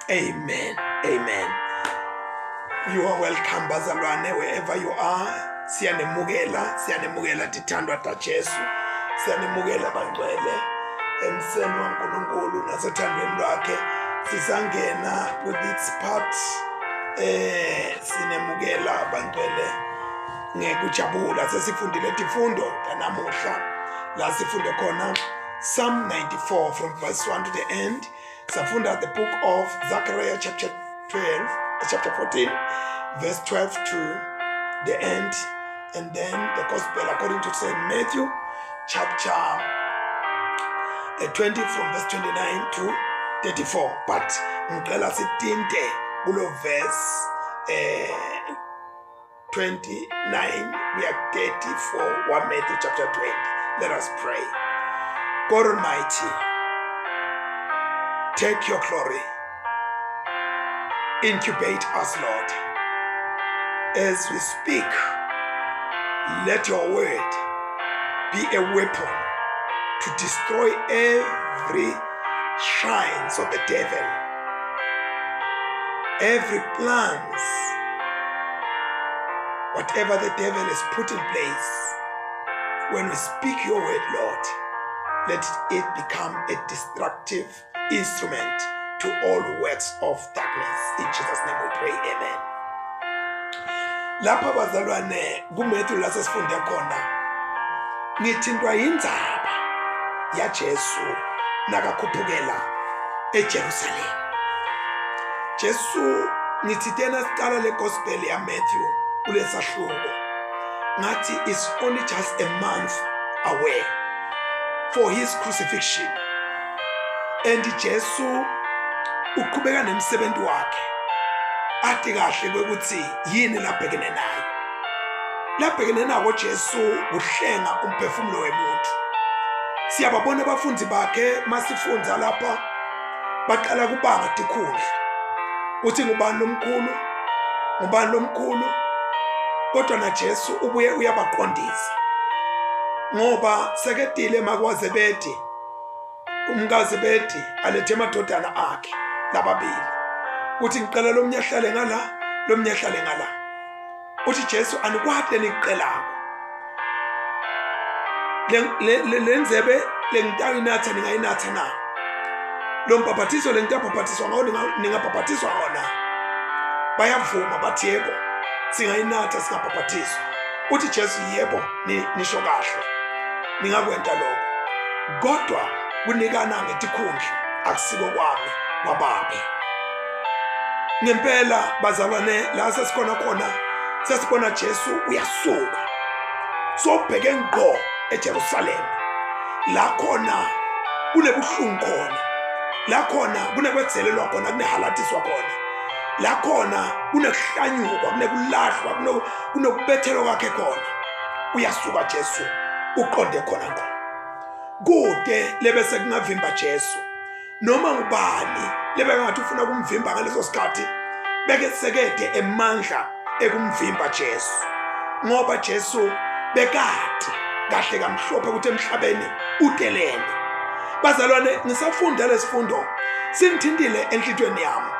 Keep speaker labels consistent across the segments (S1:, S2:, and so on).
S1: Amen. Amen. You are welcome, bazalwane, wherever you are. Siyanemukela tithandwa ta Jesu. Siyanemukela bangcwele emseni waNkulunkulu nasethandweni lwakhe. Sisangena with its part. Sinemukela bangcwele ngekujabula. Sesifundile tifundo tanamuhla. La sifunde khona Psalm 94 from verse 1 to the end. Safunda the book of Zechariah chapter 14, verse 12 to the end, and then the gospel according to St. Matthew chapter 20 from verse 29 to 34. But ngicela sitinte kulo verse 29 we are 34 1 Matthew chapter 20. Let us pray. God Almighty, take your glory. Incubate us, Lord. As we speak, let your word be a weapon to destroy every shines of the devil, every plans, whatever the devil has put in place. When we speak your word, Lord, let it become a destructive instrument to all works of darkness. In Jesus' name we pray, amen. Lapha bazalwane kuMatthew la sesifunde khona ngithintwa indzaba yaJesu nakakhuphukela eJerusalem. Jesu ngithi tena siqala le gospel ya Matthew kulesahluko ngathi is only just a month away for his crucifixion, and Jesu uqhubeka nemsebenzi wakhe athi kahle kwekuthi yini labhekene nayo. Labhekene nako Jesu uhlenga umphefumulo wemuntu. Siyababona abafundi bakhe masifundza lapha baqala kubanga tikhundla uthi ngubani lomkhulu, kodwa na Jesu ubuye uyabaqondisa ngoba seketile makwazebedi umkazebedi alethe amadodana akhe lababili uthi ngicela lomnyahlale ngala. Uthi Jesu anikwade niqelako lenzebe lengitayinatha ningayinatha na, lo mbhabhathiso lengitaphabhathiswa ngawo ningabhabhathiswa ngona. Bayavuma bathi yebo singayinatha singabhabhathiswa. Uthi Jesu yebo nisho kahle ningakwenta lokho, kodwa kunikana ngetikhundla akusiko kwami kwababe. Ngempela bazalwane la sesikhona khona sesibona Jesu uyasuka sobheke ngqo eJerusalem. La khona kunebuhlungu khona, la khona kunekwedzelelwa khona, kunehalatiswa khona, la khona kunekuhlanyukwa, kunekulahlwa, kunekubethelwa kwakhe khona. Uyasuka Jesu uqonde khona ngqo kude lebese kungavimba Jesu noma ngubani lebe ngathi ufuna kumvimba ngaleso sikhathi beke sekede emandla ekumvimba Jesu, ngoba Jesu bekade kahle kamhlophe ukuthi emhlabeni utelene. Bazalwane ngisafunda lesifundo singithindile enhlitweni yami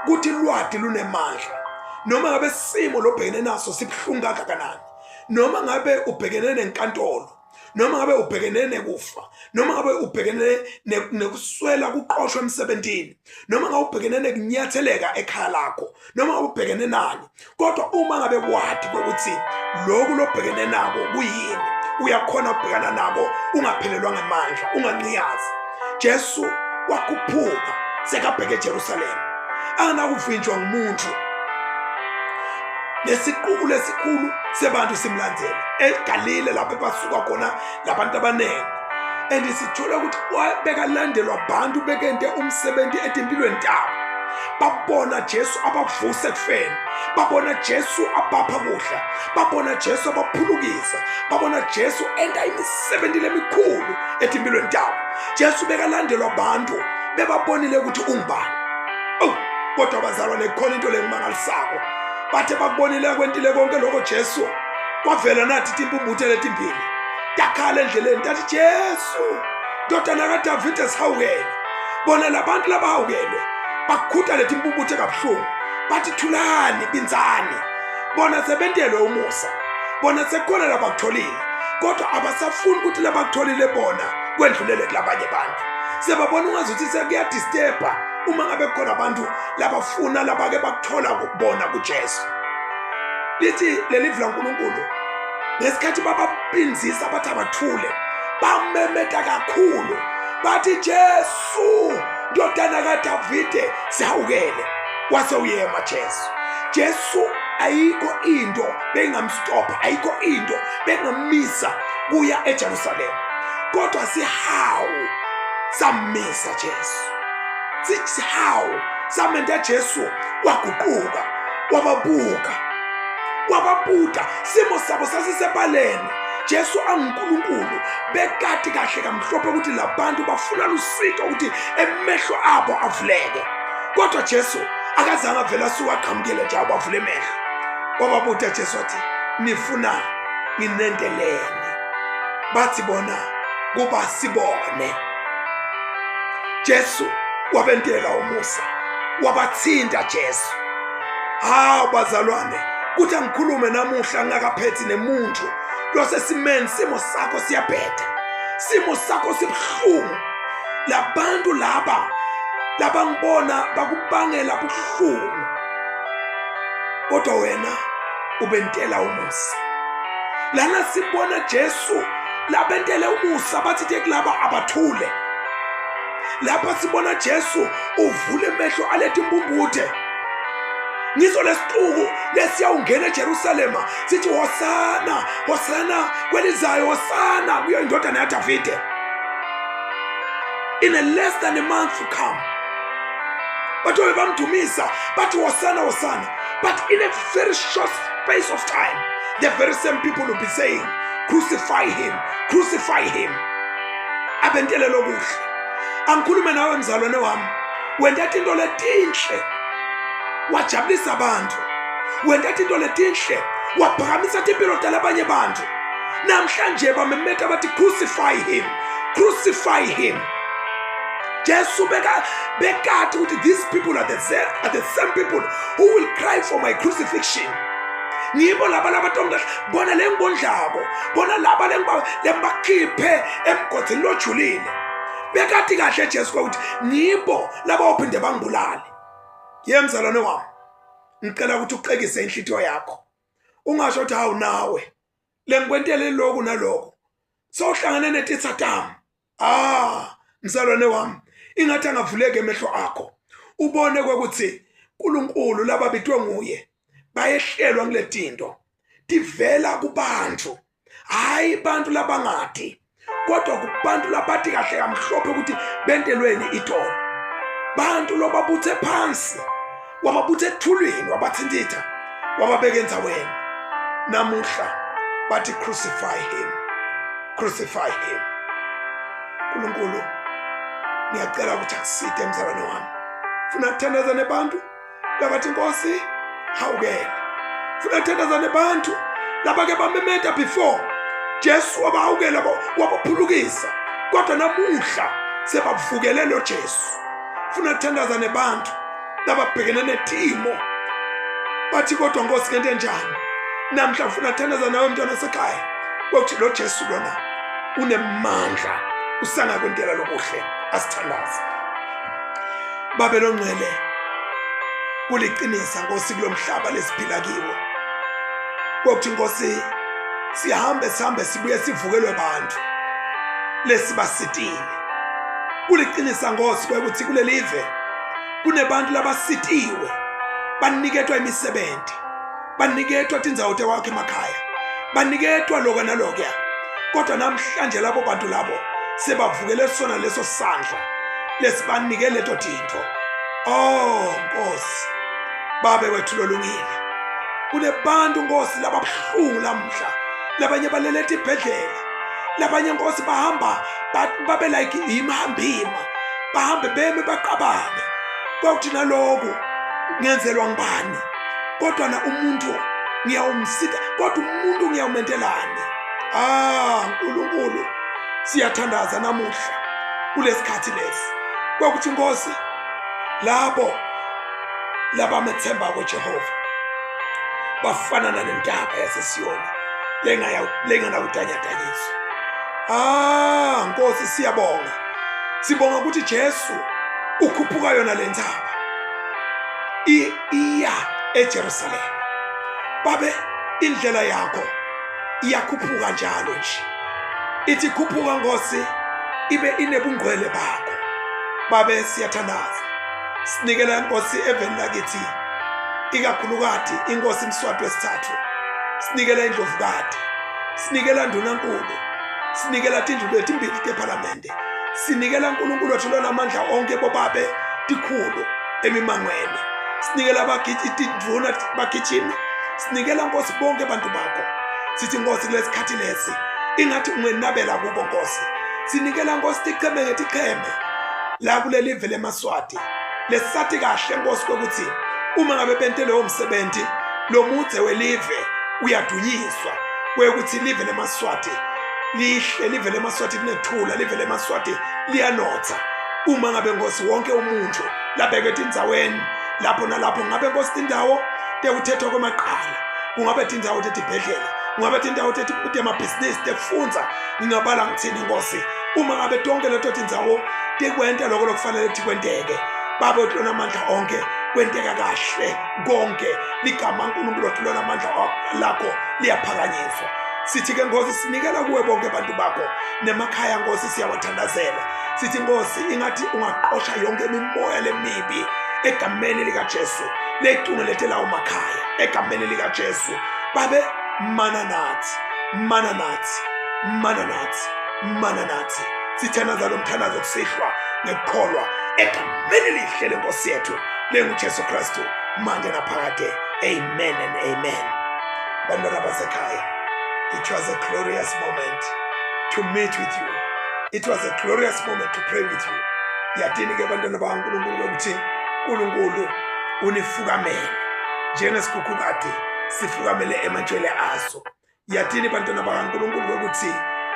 S1: ukuthi lwadi lunemandla. Noma ngabe simo lobhekene naso sibhlungu kangakanani, noma ngabe ubhekene nenkantolo, noma ngabe ubhekene nekufa, noma ngabe ubhekene nekuswela kuqoshwa emsebentini, noma ngabe ubhekene nekunyatheleka ekhaya lakho, noma ngabe ubhekene nani, kodwa uma ngabe wadi ukuthi lokhu lobhekene nako kuyini, uyakhona ukubhekana nako ungaphelelwa ngamandla, unganqiyazi. Jesu wakhuphuka sekabheke eJerusalem, anganakuvinjwa ngumuntu. Lesiqubu lesikhulu sebantu simlandzele eGalile lapho basuka khona labantu abaningi, and sithola ukuthi bekalandelwa abantu bekente umsebenzi etimpilweni tabo. Babona Jesu abavuse ekufeni, babona Jesu abapha kudla, babona Jesu abaphulukisa, babona Jesu enda imisebenzi lemikhulu etimpilweni tabo. Jesu bekalandelwa abantu bebabonile ukuthi ungubani. Kodwa bazalwane khona into lengimangalisako, bathe bakubonile kwentile konke lokho Jesu kwavela nathi timpumbuthe letimbili yakhala endleleni tathi Jesu ndodana kaDavide sihawukele. Bona labantu labahawukelwe bakhuta leti mbumbuthe kabuhlungu bathi thulani binzani bona sebentelwe umusa bona sekhona labakutholile kodwa abasafuni ukuthi labakutholile bona kwendlulele kulabanye abantu sebabona ungazuthi sekuyadisturba uma ngabe khona abantu labafuna labake bakuthola kubona kuJesu lithi lelivu laNkulunkulu ngesikhathi babapinzisa bathi abathule bamemeta kakhulu bathi Jesu ndodana kaDavide sihawukele wase uyema Jesu ayikho into bengamstopha ayikho into bengamisa kuya eJerusalem kodwa sihawu samisa Jesu sihawu samenda Jesu waguquka wababuka simo sabo sasisebaleni Jesu anguNkulunkulu bekati kahle kamhlophe ukuthi labantu bafuna lusito ukuthi emehlo abo avuleke kodwa Jesu akazange avela suwaqhamukele nje abavule emehlo wababuta Jesu wathi nifuna nginendeleni bathi bona kuba sibone Jesu wabentela umusa wabathinta Jesu bazalwane kuthi angikhulume namuhla ngakaphethi nemuntu losesimeni simo sakho siyabheda simo sakho sibhlungu labantu laba ngibona bakubangela buhlungu kodwa wena ubentela umusa lana sibona Jesu labentela umusa bathi kulaba abathule lapha sibona Jesu uvule emehlo alethi imbumbuthe ngizo lesixuku lesiyawungena eJerusalema sithi hosana hosana kwelizayo hosana kuyo indodana yaDavide in a less than a month to come bathi bamdumisa bathi hosana hosana but in a very short space of time the very same people will be saying crucify him abentele lokuhle angikhulume nawe mzalwane wami wenda into letinhle wajabulisa abantu wenda into letinhle waphakamisa impilo talabanye abantu namhlanje bamemeta bathi crucify him Jesu bekati ukuthi these people are the same people who will cry for my crucifixion nibo laba labatonga bona lengibondlako bona laba lembakhiphe emgodini lojulile bekati kahle Jesu ukuthi nibo laba uphinde bangibulale yemzalwane wami ngicela ukuthi uqekise inhlitiyo yakho ungasho ukuthi hawu nawe lengikwentele lokhu nalokho sohlangane netitsatam mzalwane wami ingathi angavuleke emehlo akho ubone ukuthi uNkulunkulu laba bitwe nguye bayehlelwa ngiletinto divela kubantu hayi bantu labangati kodwa kubantu labathi kahle kamhlophe ukuthi bentelweni itolo bantu lobabuthe phansi wababuthe ethulweni wabathintitha wababeka endzaweni namuhla bathi crucify him uNkulunkulu ngiyacela ukuthi akuside emzalwane wami funa ukuthandaza nebantu labathi Nkosi hawukele funa ukuthandaza nebantu labake bamemeta before Jesu wabahawukela wabaphulukisa kodwa namuhla sebavukele lo Jesu funa ukuthandaza nebantu lababhekene netimo bathi kodwa Nkosi kente njani namhla funa ukuthandaza nawe mntwana sekhaya ukuthi lo Jesu lona unemandla usanga kwentela lokuhle asithandaza babe longcwele kuliqinisa Nkosi kulomhlaba lesiphila kiwo ukuthi Nkosi sihambe sibuye sivukelwe abantu lesibasitile kuliqinisa Nkosi ukuthi kulelive kunebantu labasitiwe baniketwa imisebenzi baniketwa indzawo tewakhe emakhaya baniketwa lokho nalokho kodwa namhlanje labo bantu labo sebavukele sona leso sandla lesibanike leto tinto Nkosi babe wethu lolungile kunebantu Nkosi lababhlungu lamhla labanye baleleta ibhedlela labanye Nkosi bahamba babe like imhambima bahambe beme baqabane kwakuthi naloku ngenzelwa ngibani kodwa na umuntu ngiyawumsika kodwa umuntu ngiyawumentelani uNkulunkulu siyathandaza namuhla kulesikhathi lesi kwakuthi Nkosi labo labamethemba kuJehova bafana nentaba yaseSiyoni lenganawudanyadanyiso. Nkosi siyabonga. Sibonga ukuthi Jesu ukhuphuka yona le ntaba iya eJerusalem. Babe, indlela yakho iyakhuphuka njalo nje. Ithi khuphuka Nkosi ibe inebungcwele bakho. Babe, siyathandaza. Sinikela Nkosi eveni lakithi, ikakhulukati inkosi Mswati wesithathu. Sinikela iNdlovukati, sinikela Ndunankulu, sinikela tindlu lethu imbili tePhalamende, sinikela uNkulunkulu wethu lonamandla onke bobabe tikhulu emimangweni, sinikela abagijinduna bagijimi, sinikela Nkosi bonke abantu bakho. Sithi Nkosi kulesikhathi lesi ingathi ungenabela kubo Nkosi. Sinikela Nkosi ticheme ngeticheme la kuleli live leMaswati lesathi kahle Nkosi kokuthi uma ngabe bente lo umsebenzi lo mudze welive uyadunyiswa kwekuthi live leMaswati lihle, live leMaswati linethula, live leMaswati liyanotha. Uma ngabe Nkosi wonke umuntu labeke tindzaweni lapho nalapho, ngabe Nkosi tindawo tekuthethwa kwemaqala, kungabe tindzawo tetibhedlela, kungabe tindawo temabhizinisi tekufundza, ngingabala ngithini Nkosi. Uma ngabe tonke leto tindzawo tekwenta lokho lokufanele tikwenteke, Baba lonamandla onke kwenteka kahle konke, ligama uNkulunkulu wethu lonamandla lakho liyaphakanyiswa. Sithi ke Nkosi sinikela kuwe bonke abantu bakho nemakhaya Nkosi siyawathandazela. Sithi Nkosi ingathi ungaqosha yonke imimoya lemibi egameni likaJesu leyicungelethela umakhaya egameni likaJesu. Babe, mana nathi, mana nathi, mana nathi, mana nathi. Sithandaza lo mthandazo kusihlwa ngekukholwa egameni lihle leNkosi yethu lenguJesu Kristu manje naphakade. Amen and amen. Bantwana basekhaya, it was a glorious moment to meet with you. It was a glorious moment to pray with you. Yadini ke bantwana bakaNkulunkulu ukuthi uNkulunkulu unifukamele njengesikhukhukade sifukamele emantshwele aso. Yadini bantwana bakaNkulunkulu ukuthi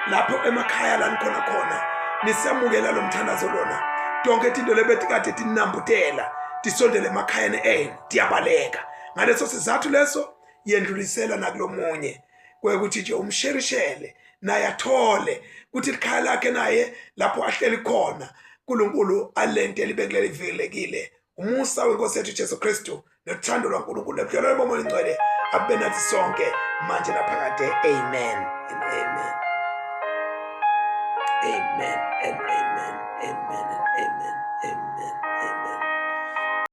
S1: lapho emakhaya la nikhona khona nisamukela lo mthandazo lona, tonke izinto lebetikade tinambutela tisondele emakhayeni enu tiyabaleka. Ngaleso sizathu leso yendlulisela nakulomunye kwekuthi nje umsherishele naye athole ukuthi ikhaya lakhe naye lapho ahleli khona uNkulunkulu alente libekele livelekile. Umusa weNkosi yethu Jesu Kristu nothando lwaNkulunkulu lebudlelwano bomoya oyingcwele abe nathi sonke manje naphakade. Amen and amen. Amen and amen. Amen.